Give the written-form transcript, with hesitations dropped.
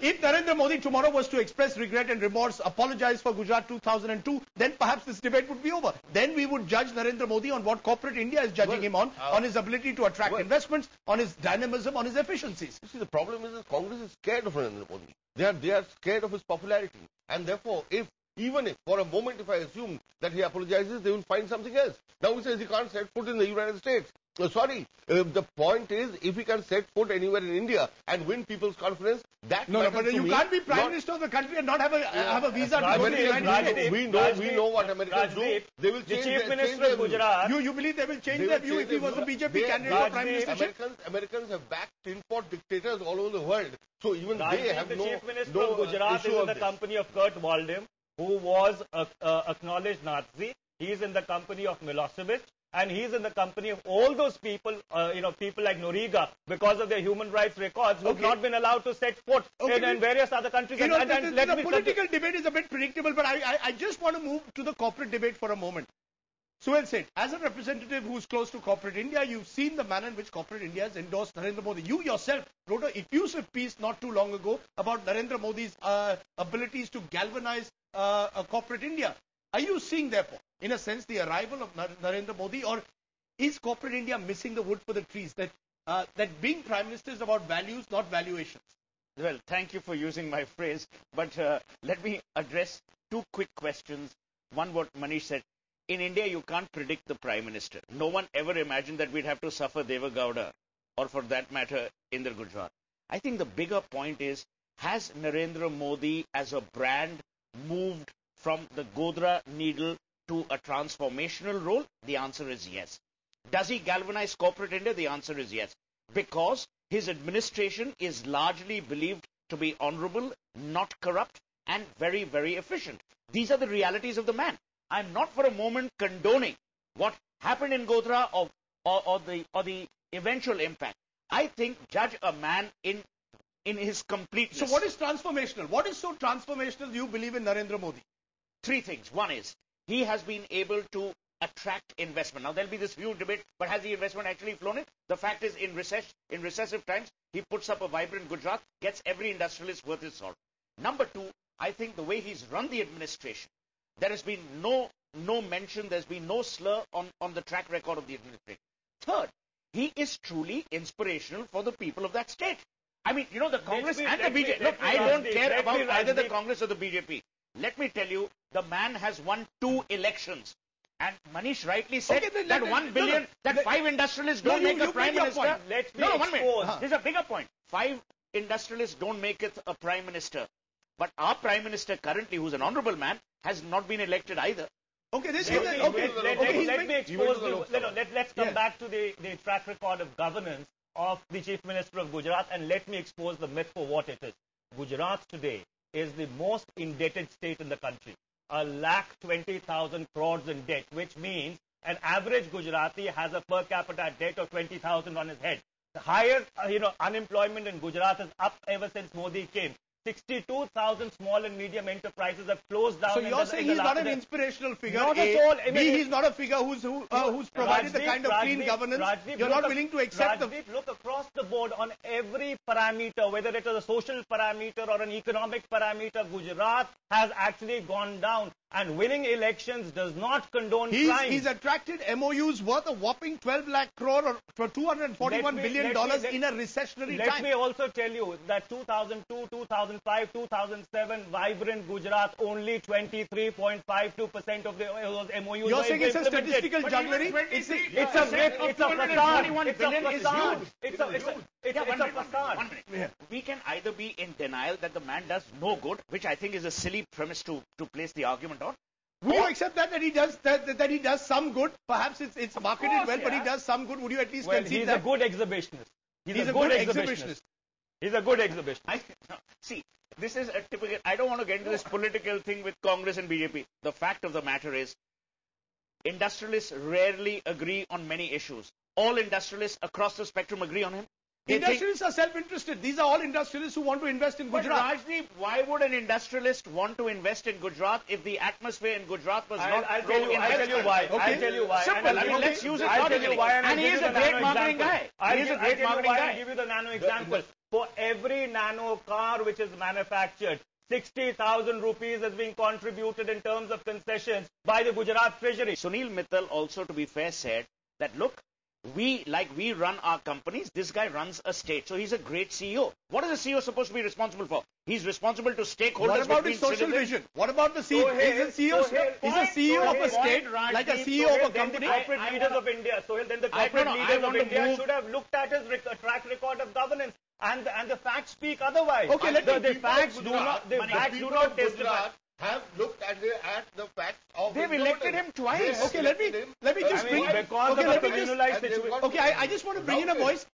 if Narendra Modi tomorrow was to express regret and remorse, apologize for Gujarat 2002, then perhaps this debate would be over. Then we would judge Narendra Modi on what corporate India is judging him on his ability to attract investments, on his dynamism, on his efficiencies. You see, the problem is that Congress is scared of Narendra Modi. They are scared of his popularity. And therefore, even if for a moment, if I assume that he apologizes, they will find something else. Now he says he can't set foot in the United States. The point is, if he can set foot anywhere in India and win people's confidence, that but you can't be Prime Minister of the country and not have a visa to go to the United States. We know what Americans do. They will change the Chief Minister of Gujarat. You believe they will change their view if he was a BJP candidate for Prime Ministership? Americans have backed tin-pot dictators all over the world. So even they have the Chief Minister of Gujarat is in the company of Kurt Waldheim, who was acknowledged Nazi. He is in the company of Milosevic. And he's in the company of all those people, people like Noriega, because of their human rights records, who have not been allowed to set foot in various other countries. The political debate is a bit predictable, but I just want to move to the corporate debate for a moment. Suhail Seth, as a representative who's close to corporate India, you've seen the manner in which corporate India has endorsed Narendra Modi. You yourself wrote an effusive piece not too long ago about Narendra Modi's abilities to galvanize corporate India. Are you seeing, therefore, in a sense, the arrival of Narendra Modi, or is corporate India missing the wood for the trees? That being Prime Minister is about values, not valuations. Well, thank you for using my phrase, but let me address two quick questions. One, what Manish said. In India, you can't predict the Prime Minister. No one ever imagined that we'd have to suffer Deva Gowda, or for that matter, Inder Gujarat. I think the bigger point is, has Narendra Modi as a brand moved from the Godra needle to a transformational role? The answer is yes. Does he galvanize corporate India? The answer is yes. Because his administration is largely believed to be honorable, not corrupt, and very, very efficient. These are the realities of the man. I'm not for a moment condoning what happened in Godra or the eventual impact. I think judge a man in his completeness. So what is transformational? What is so transformational you believe in Narendra Modi? Three things. One is, he has been able to attract investment. Now, there'll be this huge debate, but has the investment actually flown in? The fact is, in recessive times, he puts up a vibrant Gujarat, gets every industrialist worth his salt. Number two, I think the way he's run the administration, there has been no mention, there's been no slur on the track record of the administration. Third, he is truly inspirational for the people of that state. I mean, the Congress and the BJP. Look, I don't care about either the Congress or the BJP. Let me tell you, the man has won 2 elections. And Manish rightly said that 1 billion, that 5 industrialists don't make a prime minister. No, 1 minute. There's a bigger point. 5 industrialists don't make it a prime minister. But our prime minister currently, who's an honorable man, has not been elected either. Okay, let's come back to the track record of governance of the Chief Minister of Gujarat, and let me expose the myth for what it is. Gujarat today is the most indebted state in the country. 1,20,000 crores in debt, which means an average Gujarati has a per capita debt of 20,000 on his head. The higher, unemployment in Gujarat is up ever since Modi came. 62,000 small and medium enterprises have closed down. So you're saying he's not an inspirational figure? Not at all. He's not a figure who's provided the kind of clean governance. You're not willing to accept look across the board on every parameter, whether it is a social parameter or an economic parameter. Gujarat has actually gone down, and winning elections does not condone crime. He's attracted MOUs worth a whopping 12 lakh crore for $241 billion in a recessionary time. Let me also tell you that 2002, 2005, 2007, vibrant Gujarat, only 23.52% of those MOUs. You're saying it's a statistical jugglery? It's a myth. It's a facade. It's a facade. 1 minute. We can either be in denial that the man does no good, which I think is a silly premise to place the argument on. Would you accept that he does some good? Perhaps it's marketed well, but he does some good. Would you at least concede that? He's a good exhibitionist. He's a good exhibitionist. He's a good exhibitionist. See, this is a typical. I don't want to get into this political thing with Congress and BJP. The fact of the matter is, industrialists rarely agree on many issues. All industrialists across the spectrum agree on him. Industrialists are self-interested. These are all industrialists who want to invest in Gujarat. But Rajdeep, why would an industrialist want to invest in Gujarat if the atmosphere in Gujarat was not I'll tell you why. Okay. I'll tell you why. Simple. Let's use it logically. And he is a great marketing guy. I'll give you the nano example. For every nano car which is manufactured, 60,000 rupees is being contributed in terms of concessions by the Gujarat Treasury. Sunil Mittal also, to be fair, said that, look, we run our companies, this guy runs a state. So he's a great CEO. What is a CEO supposed to be responsible for? He's responsible to stakeholders. What about his social vision? What about the CEO? He's a CEO of a state, like a CEO of a company. Then the corporate leaders of India, Sohail, then the corporate leaders of India should have looked at his track record of governance. And the facts speak otherwise. Okay, the facts do not testify. Have looked at the facts of They've elected him twice. Okay, let me just bring. Because of a communalized situation. Okay, I just want to bring in a voice.